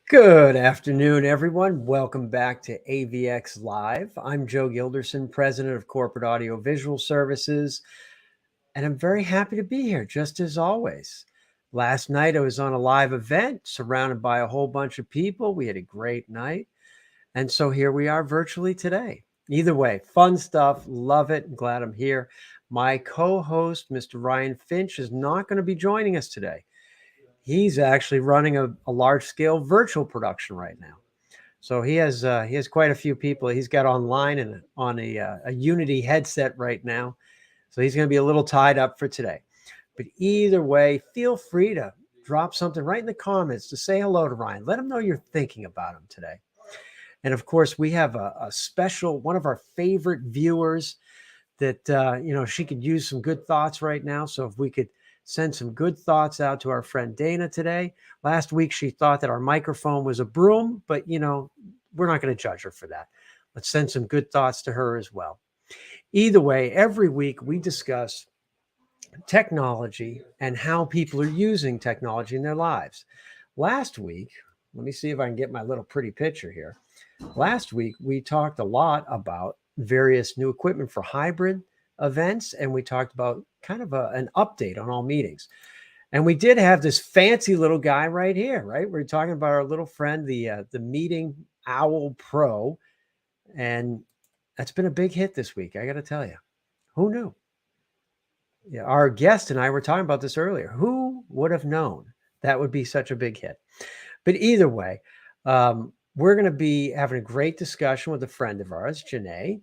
Good afternoon, everyone. Welcome back to AVX Live. I'm Joe Gilderson, President of Corporate Audio Visual Services, and I'm very happy to be here, just as always. Last night, I was on a live event surrounded by a whole bunch of people. We had a great night. And so here we are virtually today. Either way, fun stuff. Love it. Glad I'm here. My co host, Mr. Ryan Finch, is not going to be joining us today. He's actually running a large scale virtual production right now. So he has quite a few people he's got online and on a Unity headset right now. So he's going to be a little tied up for today. But either way, feel free to drop something right in the comments to say hello to Ryan. Let him know you're thinking about him today. And of course, we have a special one of our favorite viewers that she could use some good thoughts right now. So if we could send some good thoughts out to our friend Dana today. Last week, she thought that our microphone was a broom, but, we're not going to judge her for that. Let's send some good thoughts to her as well. Either way, every week we discuss technology and how people are using technology in their lives. Last week, let me see if I can get my little pretty picture here. Last week, we talked a lot about various new equipment for hybrid events, and we talked about kind of an update on all meetings. And we did have this fancy little guy right here, right? We're talking about our little friend, the Meeting Owl Pro, and that's been a big hit this week. I got to tell you, who knew? Yeah, our guest and I were talking about this earlier. Who would have known that would be such a big hit? But either way, we're going to be having a great discussion with a friend of ours, Janné,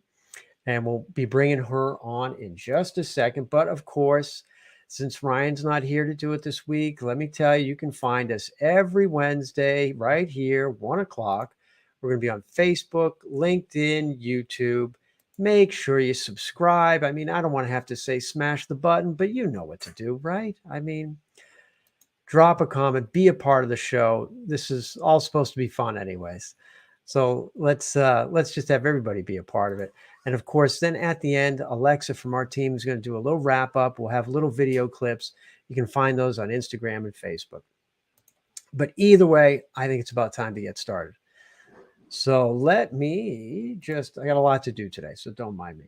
and we'll be bringing her on in just a second. But of course, since Ryan's not here to do it this week, let me tell you, you can find us every Wednesday right here, 1 o'clock. We're going to be on Facebook, LinkedIn, YouTube. Make sure you subscribe. I mean, I don't want to have to say smash the button, but you know what to do, right? I mean, drop a comment, be a part of the show. This is all supposed to be fun anyways. So let's just have everybody be a part of it. And of course, then at the end, Alexa from our team is going to do a little wrap up. We'll have little video clips. You can find those on Instagram and Facebook. But either way, I think it's about time to get started. So let me I got a lot to do today, so don't mind me.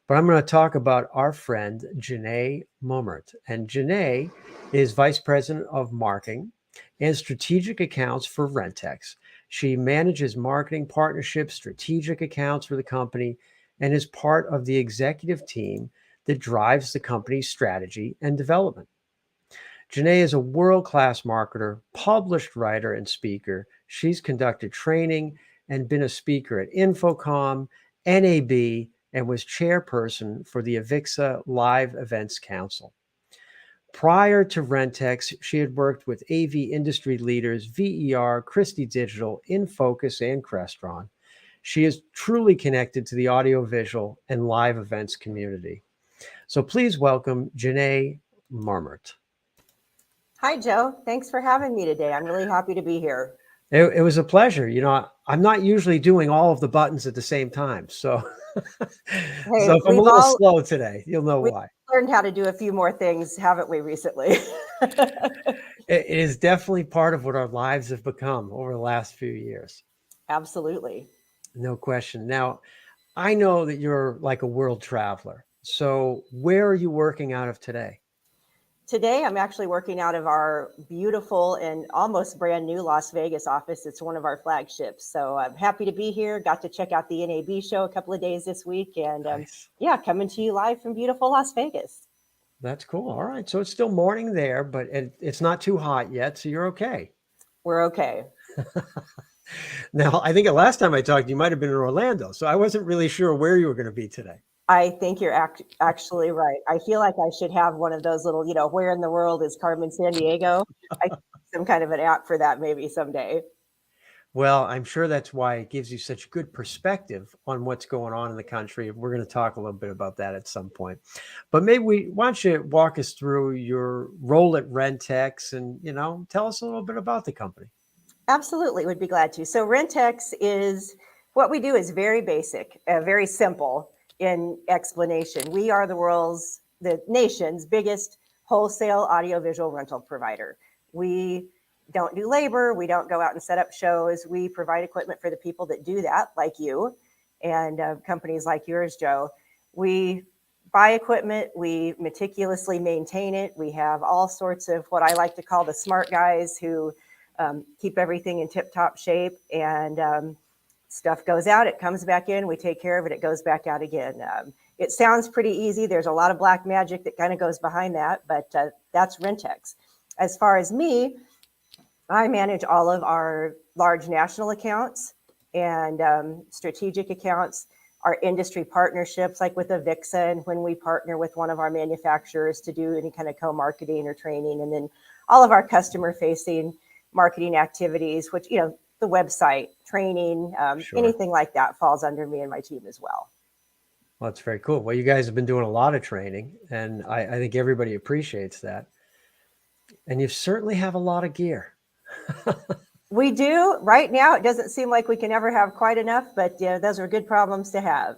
But I'm going to talk about our friend, Janné Mummert. And Janné is Vice President of Marketing and Strategic Accounts for Rentex. She manages marketing partnerships, strategic accounts for the company, and is part of the executive team that drives the company's strategy and development. Janné is a world-class marketer, published writer, and speaker. She's conducted training and been a speaker at Infocom, NAB, and was chairperson for the AVX Live Events Council. Prior to Rentex, she had worked with AV industry leaders VER, Christie Digital, InFocus, and Crestron. She is truly connected to the audiovisual and live events community. So please welcome Janné Mummert. Hi, Joe. Thanks for having me today. I'm really happy to be here. It was a pleasure. I'm not usually doing all of the buttons at the same time. So, so if I'm a little slow today, you'll know why. Learned how to do a few more things, haven't we, recently? It is definitely part of what our lives have become over the last few years. Absolutely. No question. Now, I know that you're like a world traveler. So where are you working out of today? Today, I'm actually working out of our beautiful and almost brand new Las Vegas office. It's one of our flagships. So I'm happy to be here. Got to check out the NAB show a couple of days this week. And nice. Coming to you live from beautiful Las Vegas. That's cool. All right. So it's still morning there, but it's not too hot yet. So you're okay. We're okay. Now, I think the last time I talked, you might have been in Orlando. So I wasn't really sure where you were going to be today. I think you're actually right. I feel like I should have one of those little, where in the world is Carmen Sandiego? I some kind of an app for that maybe someday. Well, I'm sure that's why it gives you such good perspective on what's going on in the country. We're going to talk a little bit about that at some point. But maybe why don't you walk us through your role at Rentex and, tell us a little bit about the company. Absolutely, would be glad to. So Rentex what we do is very basic, very simple in explanation. We are the nation's biggest wholesale audiovisual rental provider. We don't do labor. We don't go out and set up shows. We provide equipment for the people that do that, like you and companies like yours, Joe. We buy equipment. We meticulously maintain it. We have all sorts of what I like to call the smart guys who keep everything in tip-top shape, and stuff goes out, it comes back in, we take care of it, it goes back out again. It sounds pretty easy. There's a lot of black magic that kind of goes behind that, but that's Rentex. As far as me, I manage all of our large national accounts and strategic accounts, our industry partnerships, like with AVX, and when we partner with one of our manufacturers to do any kind of co-marketing or training, and then all of our customer-facing marketing activities, which, the website, training, Sure. anything like that falls under me and my team as well. Well, that's very cool. Well, you guys have been doing a lot of training, and I think everybody appreciates that. And you certainly have a lot of gear. We do. Right now, it doesn't seem like we can ever have quite enough, but those are good problems to have.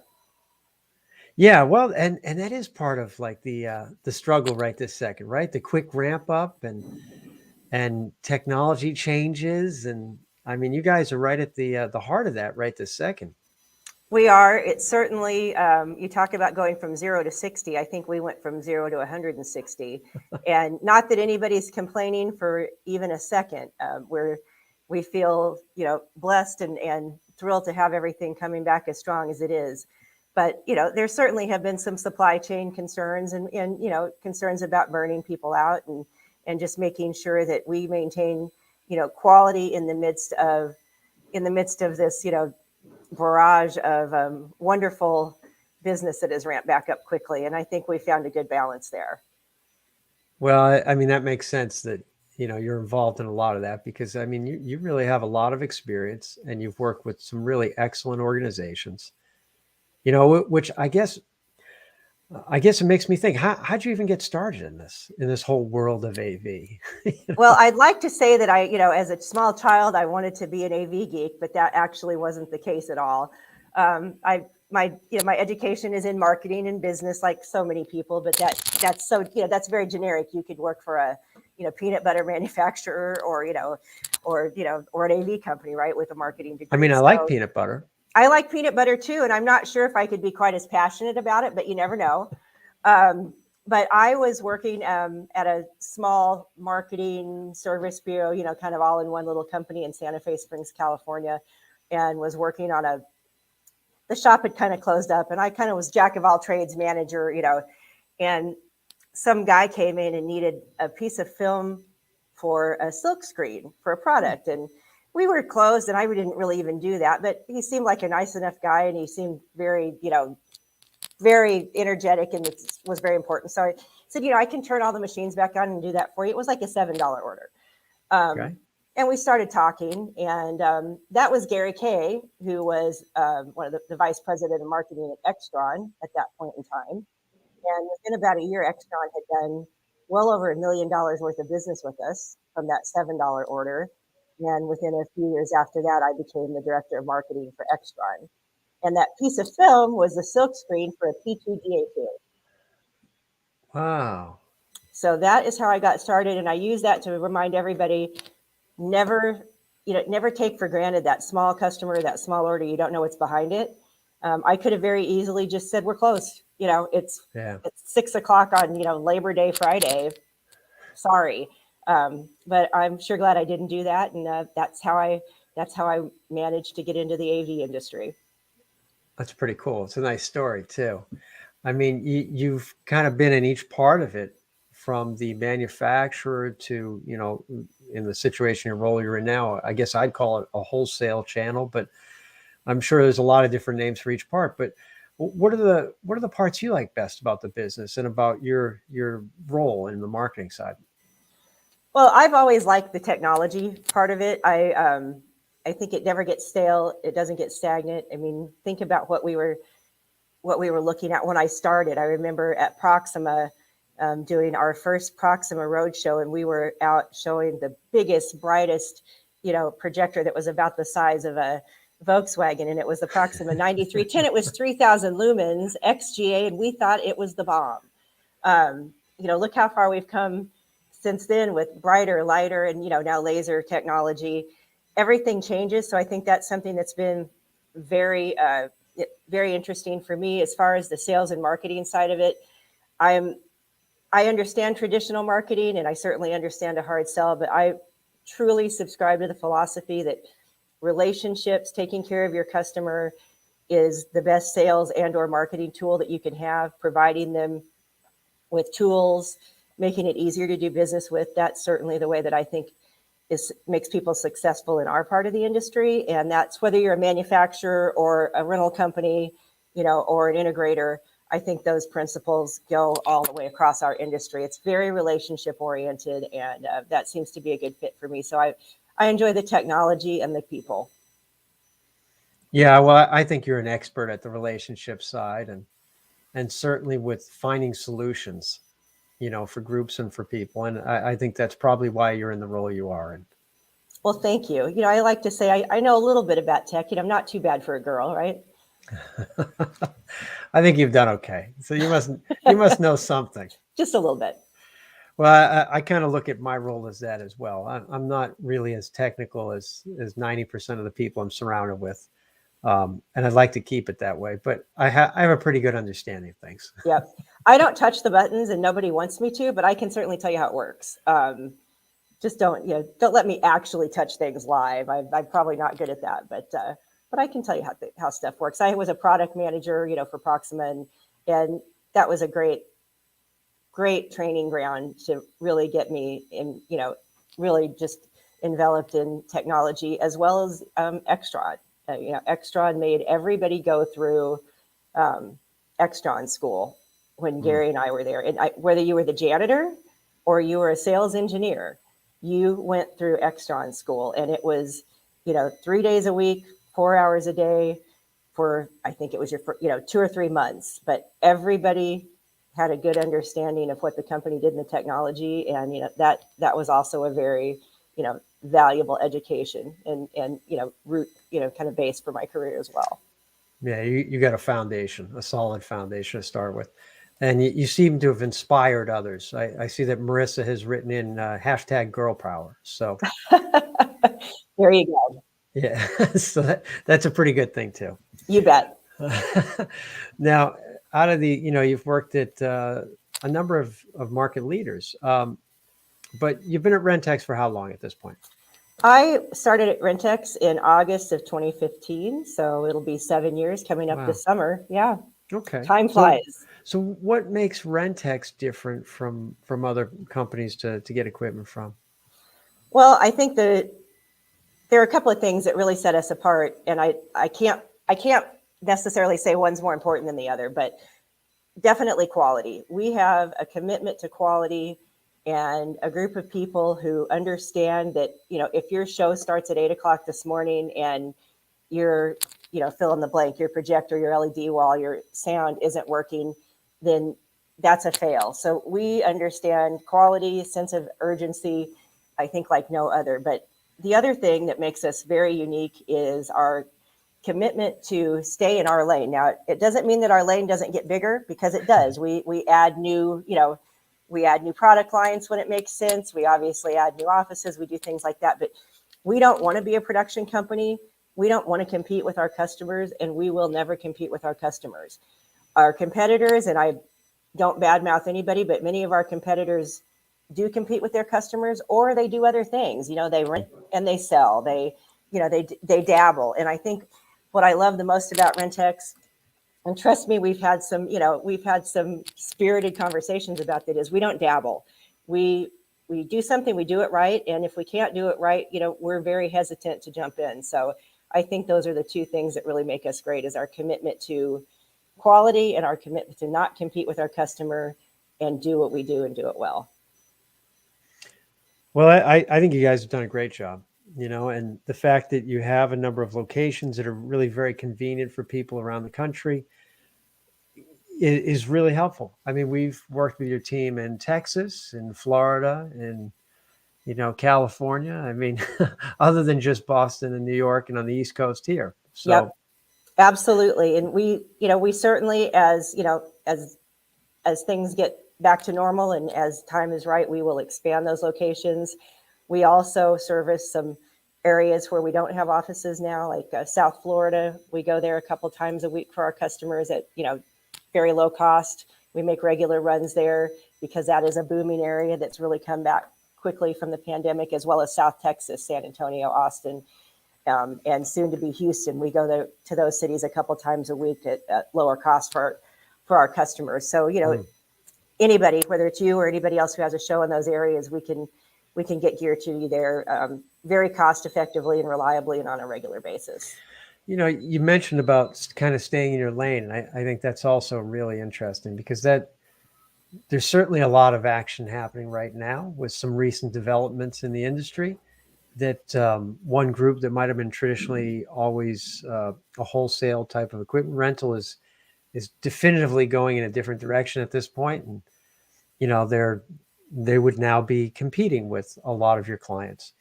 Yeah, well, and that is part of like the struggle right this second, right? The quick ramp up and technology changes, and I mean, you guys are right at the heart of that right this second. We are. It's certainly, you talk about going from 0 to 60. I think we went from 0 to 160. And not that anybody's complaining for even a second. We feel, blessed and thrilled to have everything coming back as strong as it is. But, there certainly have been some supply chain concerns and concerns about burning people out and just making sure that we maintain, quality in the midst of this, barrage of wonderful business that has ramped back up quickly. And I think we found a good balance there. Well, I mean, that makes sense that, you're involved in a lot of that because, I mean, you really have a lot of experience and you've worked with some really excellent organizations, which I guess it makes me think, how'd you even get started in this whole world of AV? Well, I'd like to say that as a small child, I wanted to be an AV geek, but that actually wasn't the case at all. My education is in marketing and business, like so many people, but that's very generic. You could work for a peanut butter manufacturer or an AV company, right, with a marketing degree. I mean, I like peanut butter. I like peanut butter too, and I'm not sure if I could be quite as passionate about it, but you never know. But I was working at a small marketing service bureau, kind of all in one little company in Santa Fe Springs, California, and was working on the shop had kind of closed up, and I kind of was jack of all trades manager, and some guy came in and needed a piece of film for a silk screen for a product, and we were closed and I didn't really even do that, but he seemed like a nice enough guy and he seemed very, very energetic and it was very important. So I said, I can turn all the machines back on and do that for you. It was like a $7 order. Okay. And we started talking, and that was Gary Kay, who was one of the vice president of marketing at Extron at that point in time. And within about a year, Extron had done well over $1 million worth of business with us from that $7 order. And within a few years after that, I became the director of marketing for Extron. And that piece of film was the silk screen for a P2DA2. Wow. So that is how I got started. And I use that to remind everybody, never take for granted that small customer, that small order. You don't know what's behind it. I could have very easily just said, we're closed. It's 6 o'clock on, Labor Day, Friday. Sorry. But I'm sure glad I didn't do that. And that's how I managed to get into the AV industry. That's pretty cool. It's a nice story too. I mean, you've kind of been in each part of it, from the manufacturer to, in the situation and role you're in now. I guess I'd call it a wholesale channel, but I'm sure there's a lot of different names for each part. But what are the parts you like best about the business and about your role in the marketing side? Well, I've always liked the technology part of it. I think it never gets stale. It doesn't get stagnant. I mean, think about what we were looking at when I started. I remember at Proxima doing our first Proxima roadshow, and we were out showing the biggest, brightest, projector that was about the size of a Volkswagen, and it was the Proxima 9310. It was 3,000 lumens XGA, and we thought it was the bomb. Look how far we've come since then, with brighter, lighter, and now laser technology, everything changes. So I think that's something that's been very, very interesting for me as far as the sales and marketing side of it. I understand traditional marketing, and I certainly understand a hard sell, but I truly subscribe to the philosophy that relationships, taking care of your customer, is the best sales and or marketing tool that you can have. Providing them with tools, making it easier to do business with, that's certainly the way that I think makes people successful in our part of the industry. And that's whether you're a manufacturer or a rental company, or an integrator. I think those principles go all the way across our industry. It's very relationship oriented, and that seems to be a good fit for me. So I enjoy the technology and the people. Yeah, well, I think you're an expert at the relationship side, and certainly with finding solutions, for groups and for people. And I think that's probably why you're in the role you are in. Well, thank you. I like to say I know a little bit about tech. I'm not too bad for a girl, right? I think you've done okay. So you must know something. Just a little bit. Well, I kind of look at my role as that as well. I'm not really as technical as 90% of the people I'm surrounded with. And I'd like to keep it that way, but I have a pretty good understanding of things. Yep. I don't touch the buttons, and nobody wants me to, but I can certainly tell you how it works. Just don't let me actually touch things live. I'm probably not good at that, but I can tell you how stuff works. I was a product manager, for Proxima, and that was a great training ground to really get me in, really just enveloped in technology, as well as Extron. Extron made everybody go through Extron school when Gary and I were there. And whether you were the janitor or you were a sales engineer, you went through Extron school, and it was, 3 days a week, 4 hours a day for, I think it was 2 or 3 months, but everybody had a good understanding of what the company did in the technology. And, that was also a very, valuable education and root, kind of base for my career as well. Yeah, you got a solid foundation to start with. And you seem to have inspired others. I see that Marissa has written in #girlpower. So there you go. Yeah, so that's a pretty good thing too. You bet. Now, out of the, you've worked at a number of market leaders, but you've been at Rentex for how long at this point? I started at Rentex in August of 2015, so it'll be 7 years coming up this summer. Yeah. Okay. Time flies. So what makes Rentex different from other companies to get equipment from? Well, I think that there are a couple of things that really set us apart, and I can't necessarily say one's more important than the other, but definitely quality. We have a commitment to quality and a group of people who understand that, if your show starts at 8:00 this morning and you're, fill in the blank, your projector, your LED wall, your sound isn't working, then that's a fail. So we understand quality, sense of urgency, I think like no other. But the other thing that makes us very unique is our commitment to stay in our lane. Now, it doesn't mean that our lane doesn't get bigger, because it does. We add new, we add new product lines when it makes sense. We obviously add new offices. We do things like that. But we don't want to be a production company. We don't want to compete with our customers, and we will never compete with our customers. Our competitors, and I don't badmouth anybody, but many of our competitors do compete with their customers, or they do other things. They rent and they sell. They dabble. And I think what I love the most about Rentex, and trust me, we've had some spirited conversations about that, is we don't dabble. We do something, we do it right. And if we can't do it right, we're very hesitant to jump in. So I think those are the two things that really make us great, is our commitment to quality and our commitment to not compete with our customer and do what we do and do it well. Well, I think you guys have done a great job, and the fact that you have a number of locations that are really very convenient for people around the country is really helpful. I mean, we've worked with your team in Texas, in Florida, in, California. I mean, other than just Boston and New York and on the East Coast here. So. Yep, absolutely. And we certainly, as things get back to normal, and as time is right, we will expand those locations. We also service some areas where we don't have offices now, like South Florida. We go there a couple times a week for our customers at, very low cost. We make regular runs there because that is a booming area that's really come back quickly from the pandemic, as well as South Texas, San Antonio, Austin, and soon to be Houston. We go to those cities a couple times a week at lower cost for our customers. So, anybody, whether it's you or anybody else who has a show in those areas, we can get gear to you there very cost effectively and reliably and on a regular basis. You mentioned about kind of staying in your lane. And I think that's also really interesting because there's certainly a lot of action happening right now with some recent developments in the industry that one group that might have been traditionally always a wholesale type of equipment rental is definitively going in a different direction at this point. And, they would now be competing with a lot of your clients.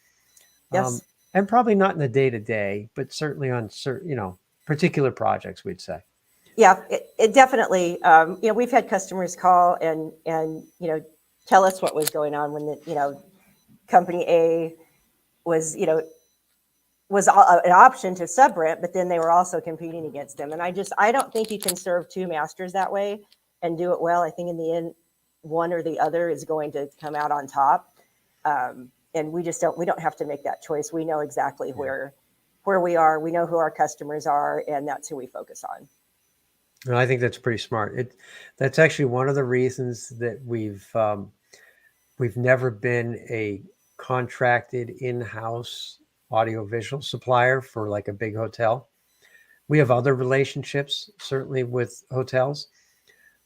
Yes. And probably not in the day-to-day, but certainly on certain, particular projects, we'd say. Yeah, it definitely, we've had customers call and tell us what was going on when the, company A was, was an option to sub-rent, but then they were also competing against them. And I don't think you can serve two masters that way and do it well. I think in the end, one or the other is going to come out on top. And we don't have to make that choice. We know exactly where we are. We know who our customers are, and that's who we focus on. No, I think that's pretty smart. That's actually one of the reasons that we've never been a contracted in-house audiovisual supplier for like a big hotel. We have other relationships, certainly with hotels,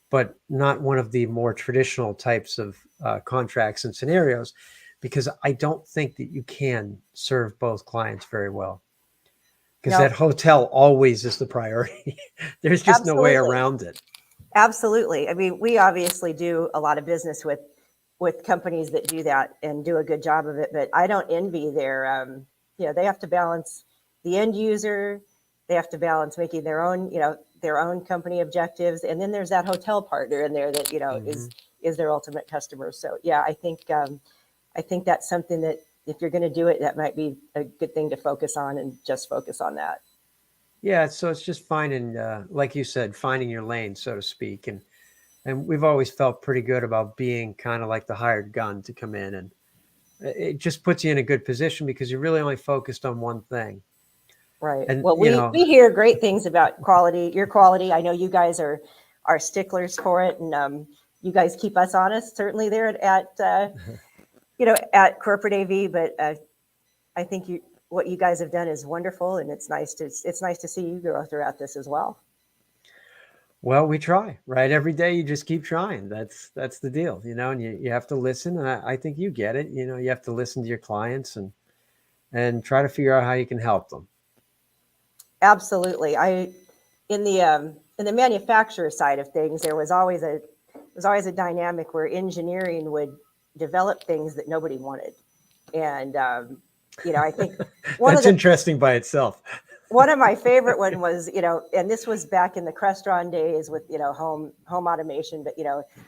but not one of the more traditional types of contracts and scenarios, because I don't think that you can serve both clients very well. Because that hotel always is the priority. There's just no way around it. Absolutely. I mean, we obviously do a lot of business with companies that do that and do a good job of it, but I don't envy their, they have to balance the end user. They have to balance making their own company objectives. And then there's that hotel partner in there that, is their ultimate customer. So yeah, I think that's something that if you're going to do it, that might be a good thing to focus on and just focus on that. Yeah. So it's just finding, like you said, finding your lane, so to speak. And we've always felt pretty good about being kind of like the hired gun to come in, and it just puts you in a good position because you're really only focused on one thing. Right. And, well, we hear great things about your quality. I know you guys are sticklers for it, and you guys keep us honest, certainly there at Corporate AV, but I think what you guys have done is wonderful, and it's nice to see you grow throughout this as well. Well, we try, right? Every day you just keep trying. That's the deal, and you have to listen. And I think you get it. You have to listen to your clients and try to figure out how you can help them. Absolutely. In the manufacturer side of things, there was always a dynamic where engineering would develop things that nobody wanted. And, I think that's interesting by itself. One of my favorite one was, and this was back in the Crestron days with, home automation. But,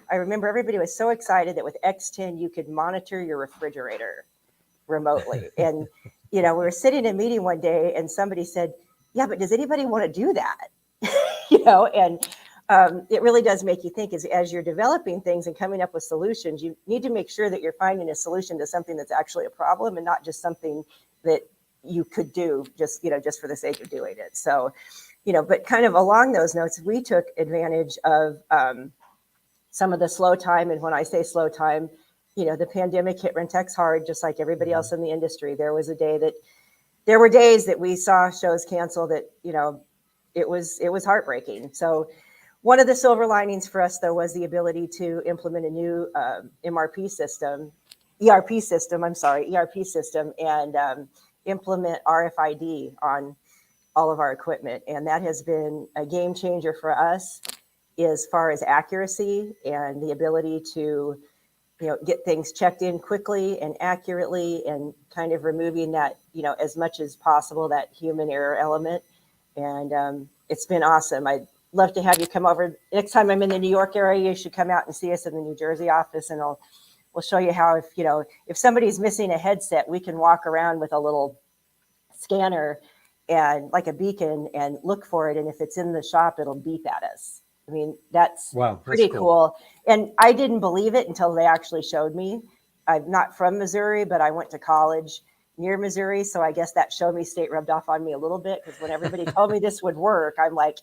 I remember everybody was so excited that with X10, you could monitor your refrigerator remotely. And, we were sitting in a meeting one day and somebody said, yeah, but does anybody want to do that? And it really does make you think as you're developing things and coming up with solutions, you need to make sure that you're finding a solution to something that's actually a problem and not just something that you could do just for the sake of doing it. So, but kind of along those notes, we took advantage of some of the slow time. And when I say slow time, the pandemic hit Rentex hard, just like everybody else in the industry. There were days that we saw shows canceled that, it was heartbreaking. So one of the silver linings for us, though, was the ability to implement a new ERP system, and implement RFID on all of our equipment. And that has been a game changer for us as far as accuracy and the ability to, get things checked in quickly and accurately, and kind of removing that, as much as possible, that human error element. And it's been awesome. love to have you come over. Next time I'm in the New York area, you should come out and see us in the New Jersey office, and we'll show you how, if somebody's missing a headset, we can walk around with a little scanner and like a beacon and look for it. And if it's in the shop, it'll beep at us. I mean, that's pretty cool. And I didn't believe it until they actually showed me. I'm not from Missouri, but I went to college near Missouri. So I guess that Show Me State rubbed off on me a little bit, because when everybody told me this would work, I'm like,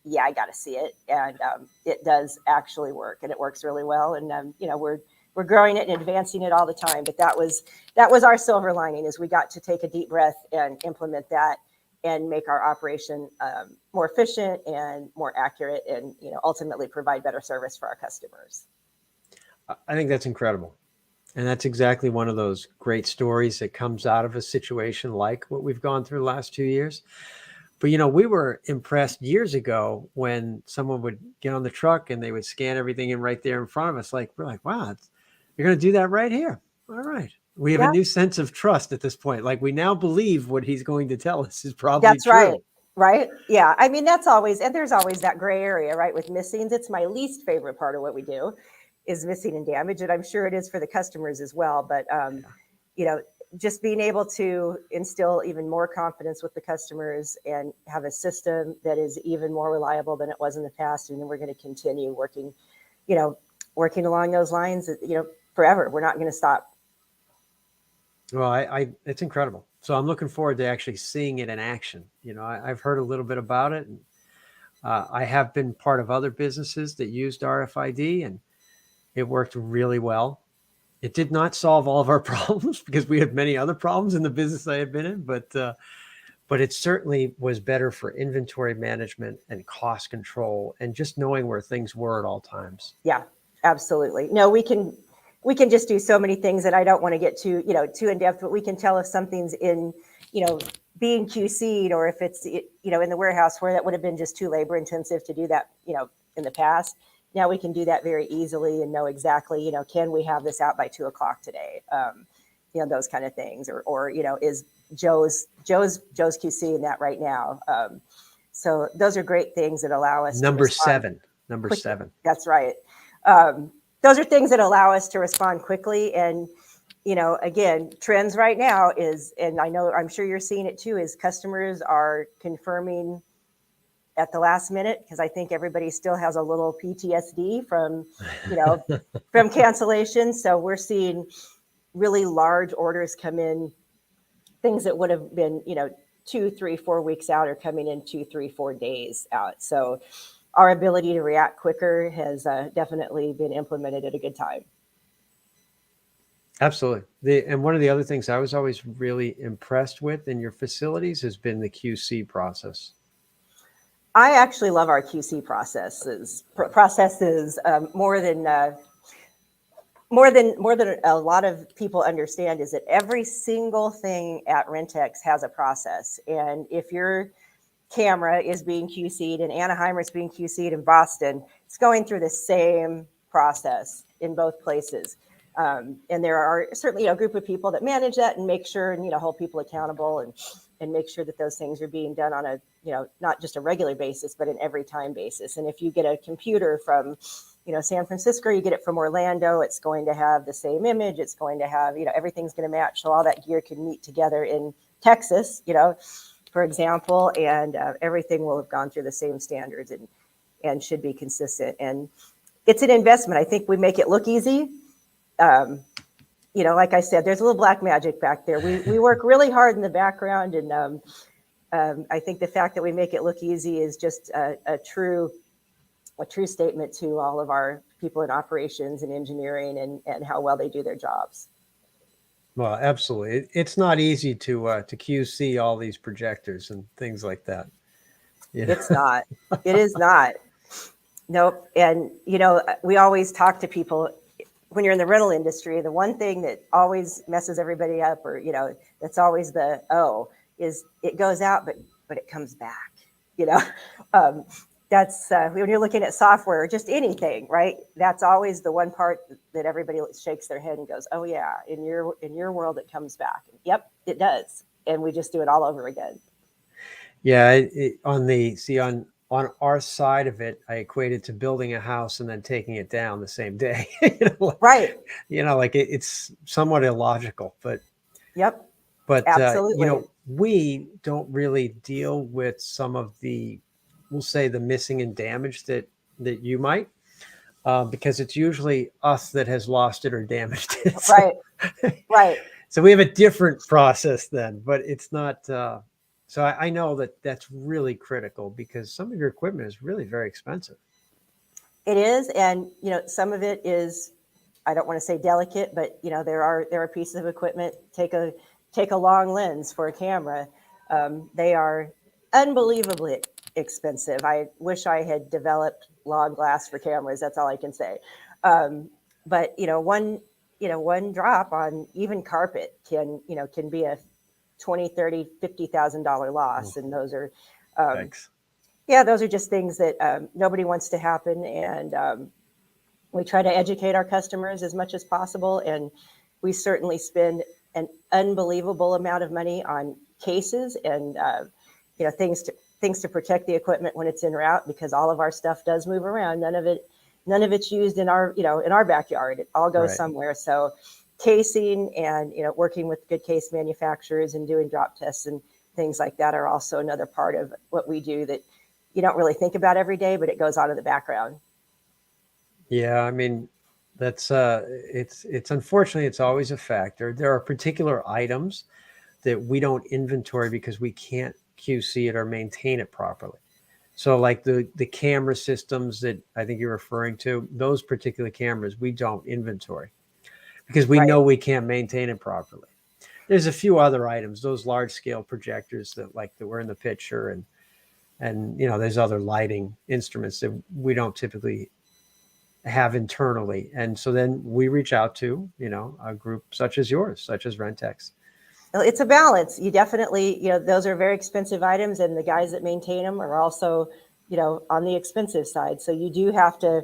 yeah, I got to see it. And it does actually work, and it works really well. And, we're growing it and advancing it all the time. But that was our silver lining, is we got to take a deep breath and implement that and make our operation more efficient and more accurate, and ultimately provide better service for our customers. I think that's incredible. And that's exactly one of those great stories that comes out of a situation like what we've gone through the last 2 years. But, we were impressed years ago when someone would get on the truck and they would scan everything in right there in front of us. We're like, wow, you're going to do that right here. All right. We have a new sense of trust at this point. Like, we now believe what he's going to tell us is probably That's true. Right. Right. Yeah. I mean, there's always that gray area, right? With missings. It's my least favorite part of what we do, is missing and damage. And I'm sure it is for the customers as well. But, just being able to instill even more confidence with the customers and have a system that is even more reliable than it was in the past. And then we're going to continue working along those lines, forever. We're not going to stop. Well, it's incredible. So I'm looking forward to actually seeing it in action. I've heard a little bit about it, and I have been part of other businesses that used RFID, and it worked really well. It did not solve all of our problems, because we had many other problems in the business I had been in, but it certainly was better for inventory management and cost control, and just knowing where things were at all times. Yeah, absolutely. No, we can just do so many things, and I don't want to get too in depth, but we can tell if something's in, being QC'd, or if it's, in the warehouse, where that would have been just too labor intensive to do that, in the past. Now we can do that very easily and know exactly, can we have this out by 2:00 today? Those kind of things, or is Joe's QC in that right now? So those are great things that allow us Number to seven. That's right. Those are things that allow us to respond quickly. And, again, trends right now is, and I'm sure you're seeing it too, is customers are confirming at the last minute, because I think everybody still has a little PTSD from, from cancellation. So we're seeing really large orders come in, things that would have been, 2, 3, 4 weeks out are coming in 2, 3, 4 days out. So our ability to react quicker has definitely been implemented at a good time. Absolutely. And one of the other things I was always really impressed with in your facilities has been the QC process. I actually love our QC processes more than a lot of people understand, is that every single thing at Rentex has a process. And if your camera is being QC'd in Anaheim, or it's being QC'd in Boston, it's going through the same process in both places. And there are certainly a group of people that manage that and make sure and hold people accountable and make sure that those things are being done on a not just a regular basis, but an every time basis. And if you get a computer from San Francisco, you get it from Orlando, it's going to have the same image, it's going to have everything's going to match, so all that gear can meet together in Texas, for example, and everything will have gone through the same standards and should be consistent. And it's an investment. I think we make it look easy. Like I said, there's a little black magic back there. We work really hard in the background, and I think the fact that we make it look easy is just a true statement to all of our people in operations and engineering and how well they do their jobs. Well, absolutely. It's not easy to QC all these projectors and things like that. It's not. It is not. Nope. And, we always talk to people when you're in the rental industry, the one thing that always messes everybody up, or, that's always is it goes out, but it comes back, that's when you're looking at software or just anything, right? That's always the one part that everybody shakes their head and goes, oh yeah, in your world, it comes back. Yep, it does. And we just do it all over again. Yeah. On on our side of it, I equated to building a house and then taking it down the same day. Right. Like it's somewhat illogical, but Yep. but Absolutely. we don't really deal with some of the, we'll say, the missing and damage that you might, because it's usually us that has lost it or damaged it. Right. Right. So we have a different process then, but it's not. So I know that that's really critical because some of your equipment is really very expensive. It is, and some of it is, I don't want to say delicate, but there are pieces of equipment. Take a long lens for a camera. They are unbelievably expensive. I wish I had developed long glass for cameras. That's all I can say. But one drop on even carpet can be a 20, 30, $50,000 Oh, loss, and those are um, thanks. yeah, those are just things that nobody wants to happen, and we try to educate our customers as much as possible, and we certainly spend an unbelievable amount of money on cases and things to protect the equipment when it's en route, because all of our stuff does move around. None of it's used in our backyard. It all goes Right. somewhere. So casing and working with good case manufacturers and doing drop tests and things like that are also another part of what we do that you don't really think about every day, but it goes on in the background. Yeah, I mean, that's it's unfortunately it's always a factor. There are particular items that we don't inventory because we can't QC it or maintain it properly. So like the camera systems that I think you're referring to, those particular cameras we don't inventory because we Right. know we can't maintain it properly. There's a few other items, those large scale projectors that were in the picture, and there's other lighting instruments that we don't typically have internally. And so then we reach out to, a group such as yours, such as Rentex. It's a balance. You definitely, those are very expensive items, and the guys that maintain them are also, on the expensive side. So you do have to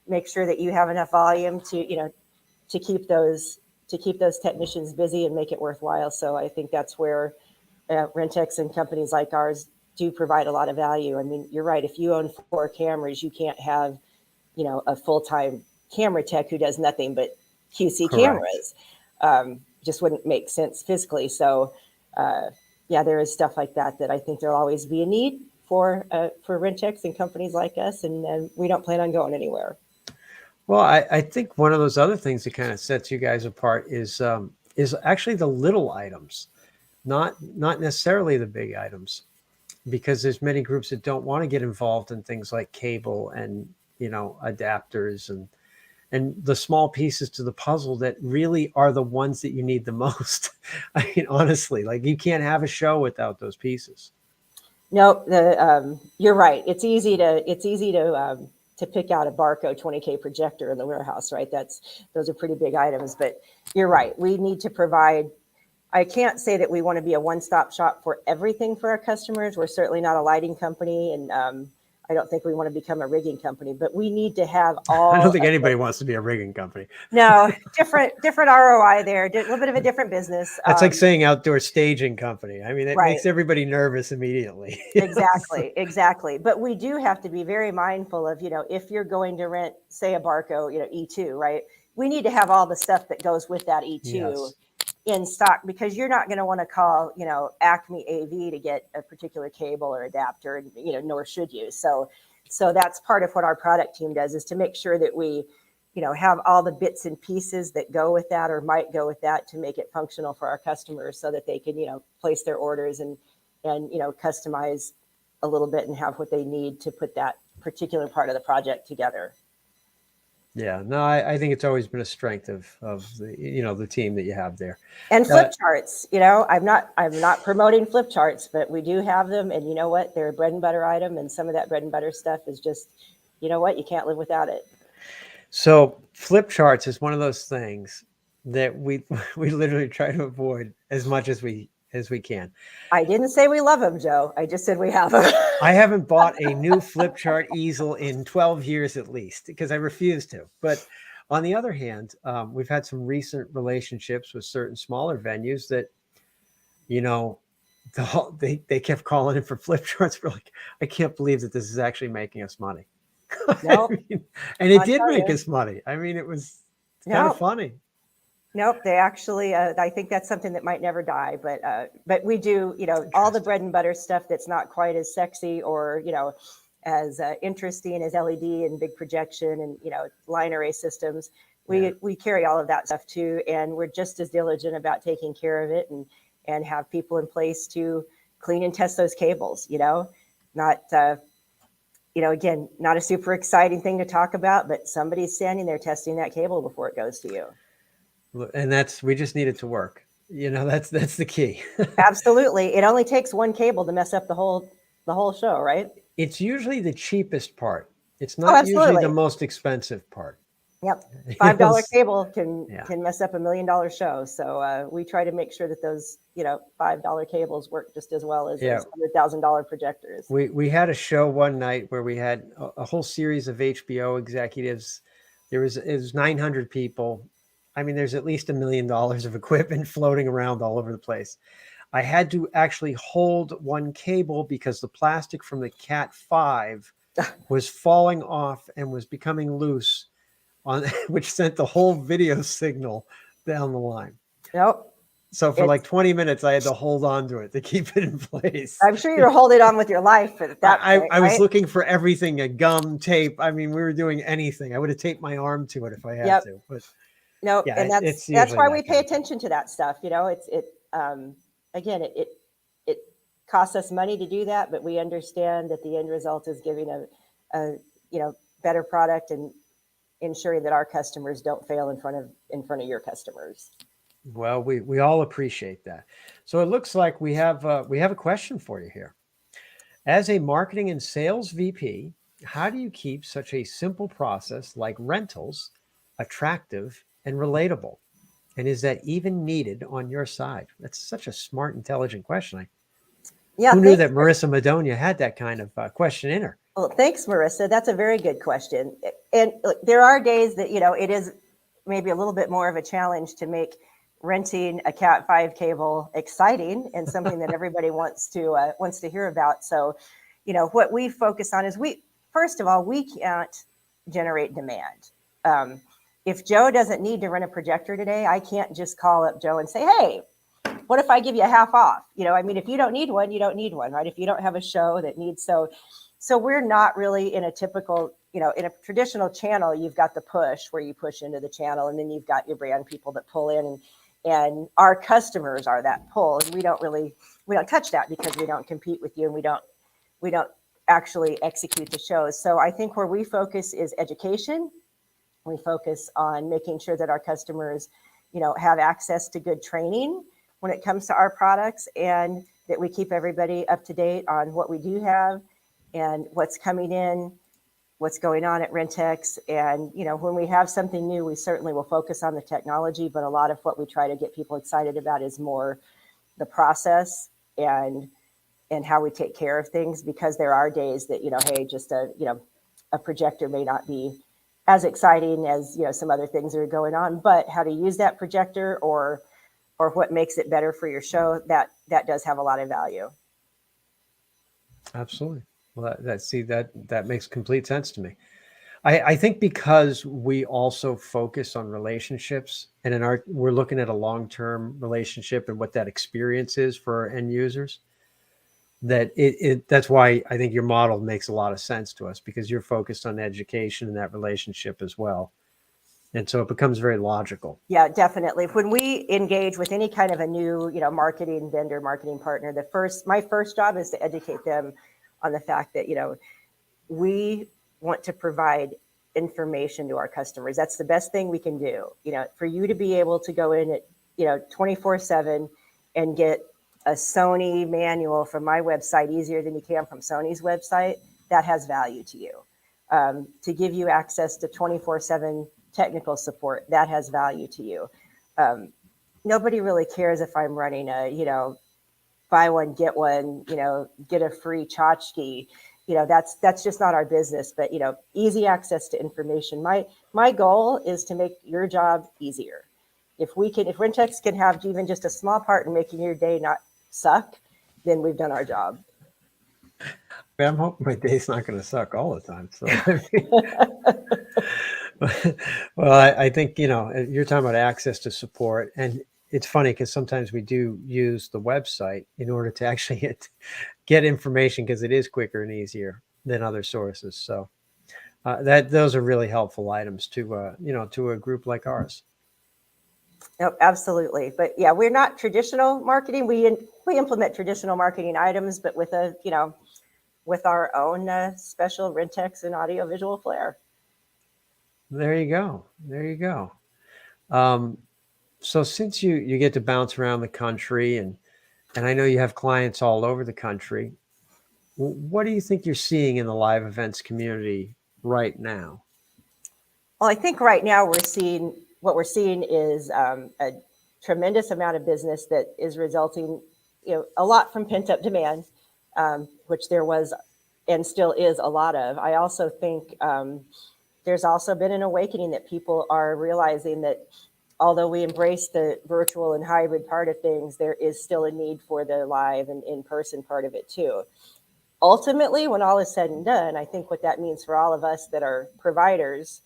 make sure that you have enough volume to keep those technicians busy and make it worthwhile. So I think that's where Rentex and companies like ours do provide a lot of value. I mean, you're right. If you own 4 cameras, you can't have a full-time camera tech who does nothing but QC Correct. cameras. Just wouldn't make sense physically. So, yeah, there is stuff like that I think there'll always be a need for Rentex and companies like us, and we don't plan on going anywhere. Well, I think one of those other things that kind of sets you guys apart is actually the little items, not necessarily the big items, because there's many groups that don't want to get involved in things like cable and adapters and the small pieces to the puzzle that really are the ones that you need the most. I mean, honestly, like you can't have a show without those pieces. No, you're right. It's easy to pick out a Barco 20K projector in the warehouse, right? Those are pretty big items, but you're right. We need to provide. I can't say that we want to be a one-stop shop for everything for our customers. We're certainly not a lighting company, and I don't think we want to become a rigging company. But we need to have I all don't think of anybody the. wants to be a rigging company. No, different ROI there. A little bit of a different business. That's like saying outdoor staging company. I mean, it Right. makes everybody nervous immediately. Exactly. But we do have to be very mindful of, if you're going to rent, say, a Barco, E2, right? We need to have all the stuff that goes with that E2 Yes. in stock, because you're not going to want to call, Acme AV to get a particular cable or adapter, nor should you. So that's part of what our product team does, is to make sure that we, have all the bits and pieces that go with that or might go with that to make it functional for our customers so that they can, place their orders and customize a little bit and have what they need to put that particular part of the project together. Yeah. No, I think it's always been a strength of the team that you have there. And Uh, flip charts, I'm not promoting flip charts, but we do have them, and you know what? They're a bread and butter item, and some of that bread and butter stuff is just, you can't live without it. so flip charts is one of those things that we we literally try to avoid as much as we can. I didn't say we love them, Joe. I just said we have them. I haven't bought a new flip chart easel in 12 years at least because I refuse to. But on the other hand, we've had some recent relationships with certain smaller venues that, you know, they kept calling in for flip charts. We're like, I can't believe that this is actually making us money. Nope. And it I'll did tell make you. us money. I mean, it's kind of Nope. funny. Nope, they actually, I think that's something that might never die, but we do, all the bread and butter stuff that's not quite as sexy or, as interesting as LED and big projection and, line array systems. We carry all of that stuff too, and we're just as diligent about taking care of it and have people in place to clean and test those cables, not, again, not a super exciting thing to talk about, but somebody's standing there testing that cable before it goes to you. And we just need it to work. That's the key. Absolutely. It only takes one cable to mess up the whole show, right? It's usually the cheapest part. It's not usually the most expensive part. Yep. $5 cable can mess up $1 million show. So we try to make sure that those, $5 cables work just as well as those $100,000 projectors. We had a show one night where we had a whole series of HBO executives. It was 900 people. I mean, there's at least $1 million of equipment floating around all over the place. I had to actually hold one cable because the plastic from the Cat 5 was falling off and was becoming loose, which sent the whole video signal down the line. Yep. So for like 20 minutes, I had to hold on to it to keep it in place. I'm sure you were holding on with your life at that point, I was looking for everything, a gum, tape. I mean, we were doing anything. I would have taped my arm to it if I had to. But no, and that's why we pay attention to that stuff. Again, it costs us money to do that, but we understand that the end result is giving a better product and ensuring that our customers don't fail in front of your customers. Well, we all appreciate that. So it looks like we have a question for you here. As a marketing and sales VP, how do you keep such a simple process like rentals attractive and relatable? And is that even needed on your side? That's such a smart, intelligent question. Who knew that Marissa Madonia had that kind of question in her? Well, thanks, Marissa. That's a very good question. And look, there are days that, it is maybe a little bit more of a challenge to make renting a Cat 5 cable exciting and something that everybody wants to hear about. So, what we focus on is first of all, we can't generate demand. If Joe doesn't need to rent a projector today, I can't just call up Joe and say, hey, what if I give you a half off? If you don't need one, you don't need one, right? If you don't have a show that needs, so we're not really in a typical, in a traditional channel, you've got the push where you push into the channel and then you've got your brand people that pull in and our customers are that pull. And we don't touch that because we don't compete with you and we don't actually execute the shows. So I think where we focus is education. We focus on making sure that our customers, have access to good training when it comes to our products and that we keep everybody up to date on what we do have and what's coming in, what's going on at Rentex. And, when we have something new, we certainly will focus on the technology, but a lot of what we try to get people excited about is more the process and how we take care of things, because there are days that, hey, just a projector may not be as exciting as, some other things that are going on, but how to use that projector or what makes it better for your show, that does have a lot of value. Absolutely. Well, that makes complete sense to me. I think because we also focus on relationships and we're looking at a long-term relationship and what that experience is for our end users, that's why I think your model makes a lot of sense to us, because you're focused on education and that relationship as well. And so it becomes very logical. Yeah, definitely. When we engage with any kind of a new, marketing vendor, marketing partner, my first job is to educate them on the fact that, we want to provide information to our customers. That's the best thing we can do. For you to be able to go in at, 24/7 and get a Sony manual from my website easier than you can from Sony's website, that has value to you. To give you access to 24/7 technical support, that has value to you. Nobody really cares if I'm running a, buy one, get one, get a free tchotchke. That's just not our business, but, easy access to information. My goal is to make your job easier. If Rentex can have even just a small part in making your day not suck, then we've done our job. I'm hoping my day's not going to suck all the time. So, well, I think, you're talking about access to support, and it's funny because sometimes we do use the website in order to actually get information because it is quicker and easier than other sources. So those are really helpful items to, to a group like ours. Yep, absolutely. But yeah, we're not traditional marketing. We implement traditional marketing items, but with with our own special Rentex and audiovisual flair. There you go. There you go. So since you get to bounce around the country, and I know you have clients all over the country, what do you think you're seeing in the live events community right now? Well, I think right now what we're seeing is a tremendous amount of business that is resulting, a lot from pent up demand, which there was and still is a lot of. I also think there's also been an awakening that people are realizing that although we embrace the virtual and hybrid part of things, there is still a need for the live and in-person part of it too. Ultimately, when all is said and done, I think what that means for all of us that are providers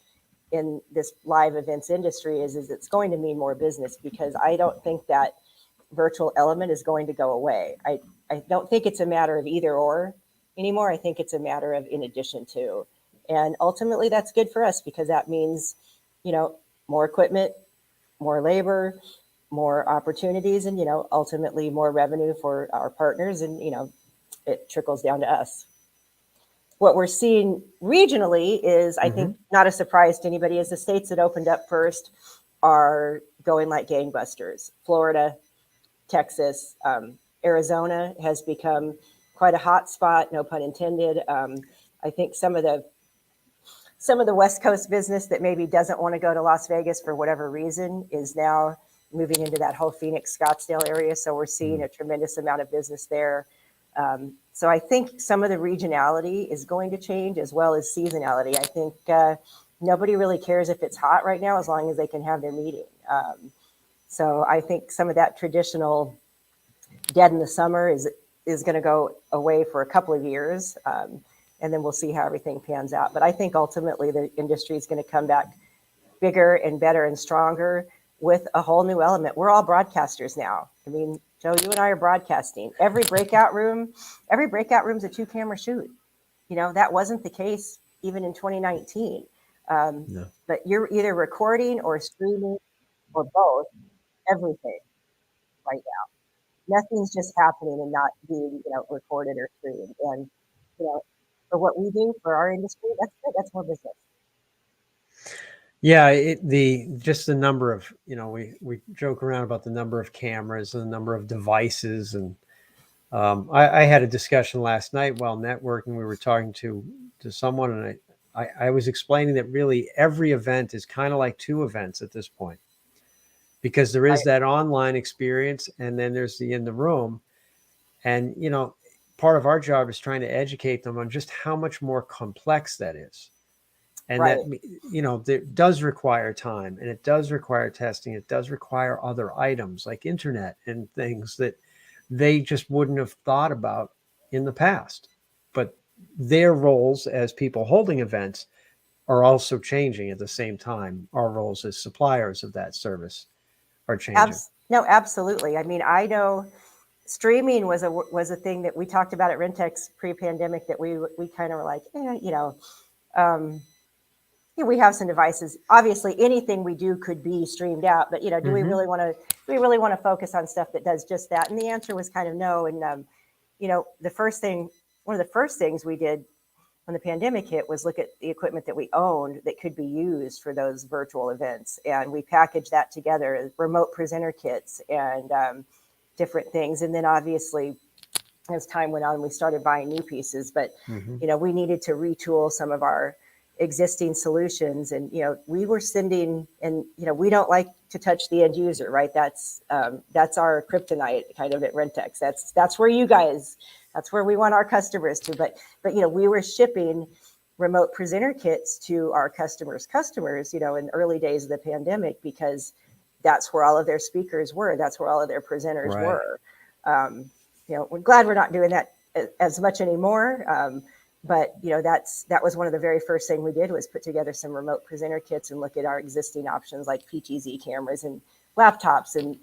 in this live events industry is it's going to mean more business, because I don't think that virtual element is going to go away. I don't think it's a matter of either or anymore. I think it's a matter of in addition to. And ultimately, that's good for us because that means, more equipment, more labor, more opportunities, and, ultimately more revenue for our partners. And, it trickles down to us. What we're seeing regionally is, I think, not a surprise to anybody, is the states that opened up first are going like gangbusters. Florida, Texas, Arizona has become quite a hot spot, no pun intended. I think some of the West Coast business that maybe doesn't want to go to Las Vegas for whatever reason is now moving into that whole Phoenix, Scottsdale area. So we're seeing a tremendous amount of business there. So I think some of the regionality is going to change as well as seasonality. I think nobody really cares if it's hot right now as long as they can have their meeting. So I think some of that traditional dead in the summer is going to go away for a couple of years. And then we'll see how everything pans out. But I think ultimately the industry is going to come back bigger and better and stronger with a whole new element. We're all broadcasters now. I mean, Joe, you and I are broadcasting. Every breakout room's a 2-camera shoot. That wasn't the case even in 2019. No. But you're either recording or streaming or both, everything right now. Nothing's just happening and not being, recorded or streamed. And, for what we do for our industry, that's good. That's more business. Yeah, just the number of, we joke around about the number of cameras and the number of devices. And I had a discussion last night while networking. We were talking to someone, and I was explaining that really every event is kind of like 2 events at this point, because there is that online experience and then there's the in the room. And, part of our job is trying to educate them on just how much more complex that is. And that, it does require time, and it does require testing. It does require other items like internet and things that they just wouldn't have thought about in the past. But their roles as people holding events are also changing at the same time. Our roles as suppliers of that service are changing. No, absolutely. I mean, I know streaming was a thing that we talked about at Rentex pre-pandemic that we kind of were like, we have some devices. Obviously, anything we do could be streamed out, but do we really want to focus on stuff that does just that? And the answer was kind of no. And one of the first things we did when the pandemic hit was look at the equipment that we owned that could be used for those virtual events, and we packaged that together as remote presenter kits and different things. And then obviously, as time went on, we started buying new pieces, but we needed to retool some of our existing solutions. And we were sending, and we don't like to touch the end user, right? That's our kryptonite kind of at Rentex. That's where that's where we want our customers to. But we were shipping remote presenter kits to our customers in the early days of the pandemic, because that's where all of their speakers were. That's where all of their presenters were. we're glad we're not doing that as much anymore. But that was one of the very first thing we did was put together some remote presenter kits and look at our existing options like PTZ cameras and laptops and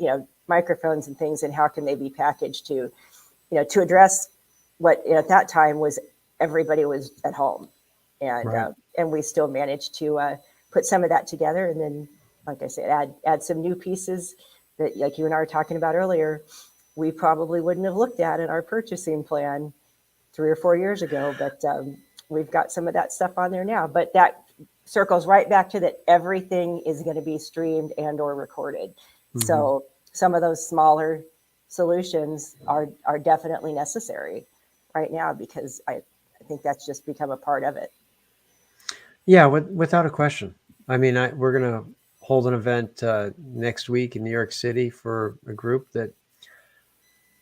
microphones and things, and how can they be packaged to address what at that time was everybody was at home, and Right. And we still managed to put some of that together, and then, like I said, add some new pieces that, like you and I were talking about earlier, we probably wouldn't have looked at in our purchasing plan 3 or 4 years ago, but we've got some of that stuff on there now. But that circles right back to that everything is going to be streamed and or recorded. Mm-hmm. So some of those smaller solutions are definitely necessary right now, because I think that's just become a part of it. Yeah, without a question. I mean, we're going to hold an event next week in New York City for a group that,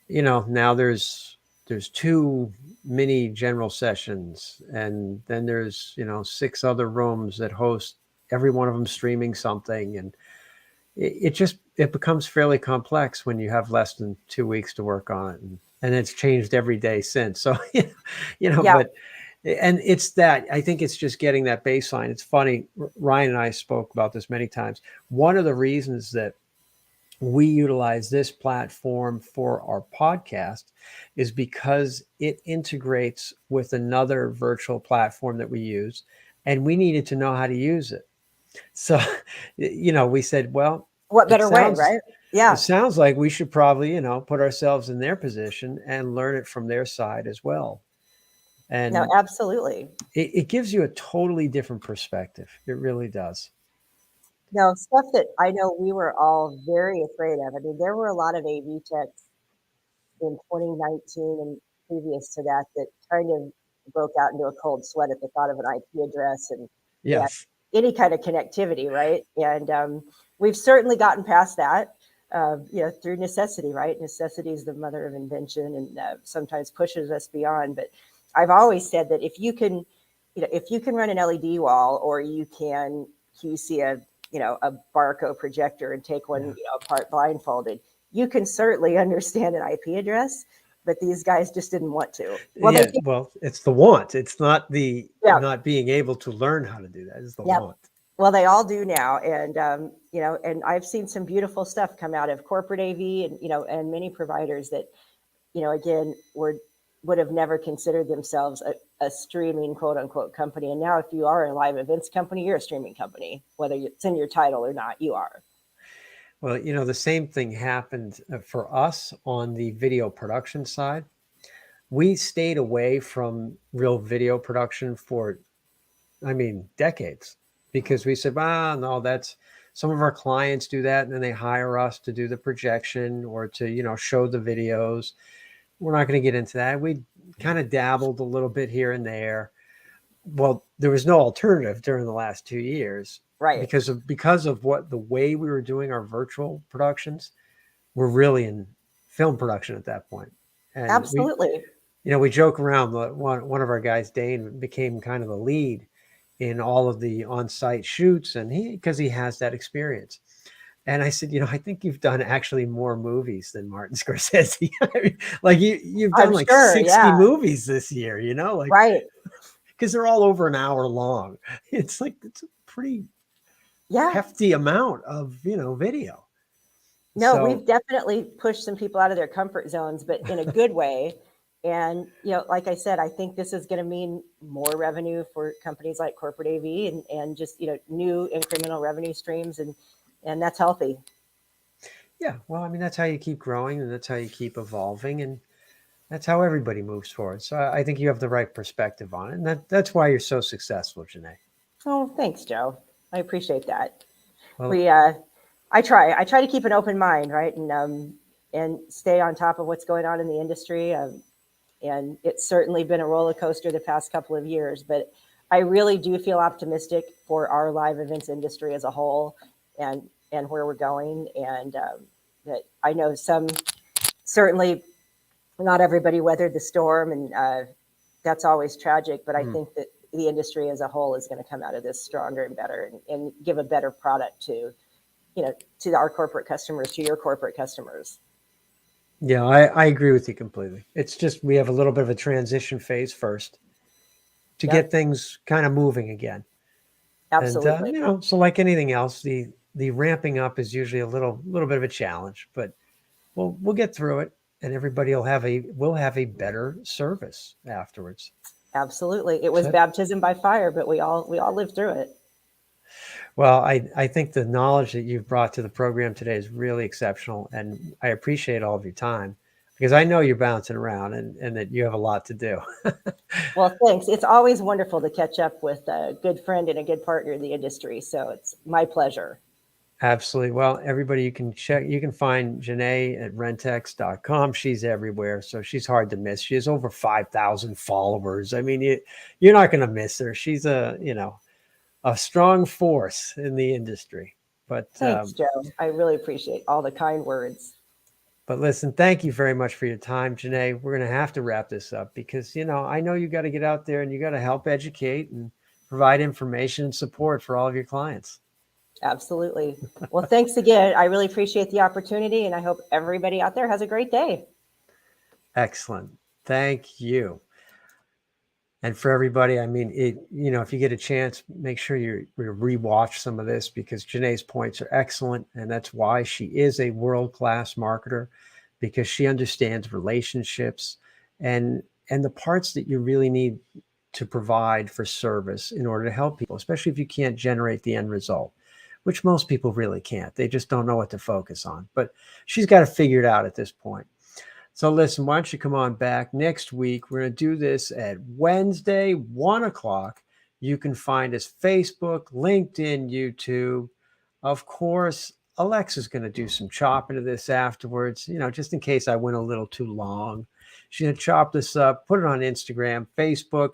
now there's 2 mini general sessions, and then there's 6 other rooms that host, every one of them streaming something, and it becomes fairly complex when you have less than 2 weeks to work on it, and it's changed every day since. So Yeah. but and it's that, I think it's just getting that baseline. It's funny, Ryan and I spoke about this many times. One of the reasons that we utilize this platform for our podcast is because it integrates with another virtual platform that we use, and we needed to know how to use it. So, we said, well, what better way, right? Yeah. It sounds like we should probably, put ourselves in their position and learn it from their side as well. And no, absolutely. it gives you a totally different perspective. It really does. No, stuff that I know we were all very afraid of. I mean, there were a lot of AV techs in 2019 and previous to that kind of broke out into a cold sweat at the thought of an IP address and Yes. any kind of connectivity, right? And we've certainly gotten past that, through necessity, right? Necessity is the mother of invention, and sometimes pushes us beyond. But I've always said that if you can run an LED wall, or you can QC a barcode projector and take one apart blindfolded, you can certainly understand an IP address. But these guys just didn't want to. Well, it's the want. It's not the not being able to learn how to do that. It's the want. Well, they all do now, and and I've seen some beautiful stuff come out of corporate AV, and and many providers that, again, would have never considered themselves a streaming quote unquote company, and now if you are a live events company, you're a streaming company, whether it's in your title or not. You are. Well, the same thing happened for us on the video production side. We stayed away from real video production for, decades, because we said, no, that's, some of our clients do that, and then they hire us to do the projection or to, show the videos. We're not going to get into that. We kind of dabbled a little bit here and there. Well, there was no alternative during the last 2 years. Right. Because of what the way we were doing our virtual productions, we're really in film production at that point. And absolutely. We joke around. One of our guys, Dane, became kind of the lead in all of the on-site shoots, and because he has that experience. And I said, I think you've done actually more movies than Martin Scorsese. I mean, like you've done like 60 movies this year, right. Because they're all over an hour long. It's a pretty hefty amount of video. No, we've definitely pushed some people out of their comfort zones, but in a good way. And like I said, I think this is going to mean more revenue for companies like corporate AV, and just new incremental revenue streams, and that's healthy. Yeah, well, that's how you keep growing, and that's how you keep evolving, and that's how everybody moves forward. So I think you have the right perspective on it, and that's why you're so successful, Janné. Oh, thanks, Joe. I appreciate that. Well, I try to keep an open mind, right, and stay on top of what's going on in the industry. And it's certainly been a roller coaster the past couple of years, but I really do feel optimistic for our live events industry as a whole, and where we're going. And that I know certainly not everybody weathered the storm, and that's always tragic, but I think that the industry as a whole is going to come out of this stronger and better, and give a better product to our corporate customers, to your corporate customers. Yeah, I agree with you completely. It's just we have a little bit of a transition phase first to get Yep, things kind of moving again. And absolutely. so like anything else, the ramping up is usually a little bit of a challenge, but we'll get through it, and everybody will have a better service afterwards. Absolutely. It was So, baptism by fire, but we all lived through it. well, I think the knowledge that you've brought to the program today is really exceptional, and I appreciate all of your time because I know you're bouncing around and that you have a lot to do. Well, thanks. It's always wonderful to catch up with a good friend and a good partner in the industry. So it's my pleasure. Absolutely. Well, everybody, you can find Janné at rentex.com. She's everywhere, so she's hard to miss. She has over 5,000 followers. I mean, you're not going to miss her. She's a strong force in the industry. But Thanks, Joe. I really appreciate all the kind words. but listen, thank you very much for your time, Janné. We're going to have to wrap this up because I know you got to get out there and you got to help educate and provide information and support for all of your clients. Absolutely. Well, thanks again. I really appreciate the opportunity, and I hope everybody out there has a great day. Excellent. Thank you. And for everybody, I mean, if you get a chance, make sure you rewatch some of this because Janné's points are excellent. And that's why she is a world-class marketer, because she understands relationships and the parts that you really need to provide for service in order to help people, especially if you can't generate the end result, which most people really can't. They just don't know what to focus on. But she's got to figure it out at this point. So listen, why don't you come on back next week? We're going to do this at Wednesday, 1 o'clock. You can find us Facebook, LinkedIn, YouTube. Of course, Alexa's going to do some chopping of this afterwards, just in case I went a little too long. She's going to chop this up, put it on Instagram, Facebook.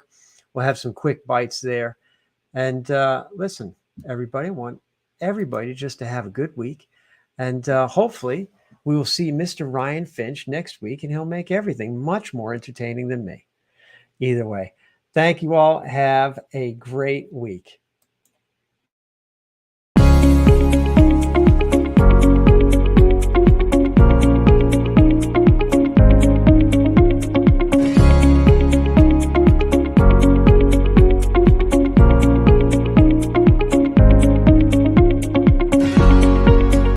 We'll have some quick bites there. And listen, everybody, I want everybody just to have a good week. And hopefully we will see Mr. Ryan Finch next week, and he'll make everything much more entertaining than me. Either way, thank you all. Have a great week.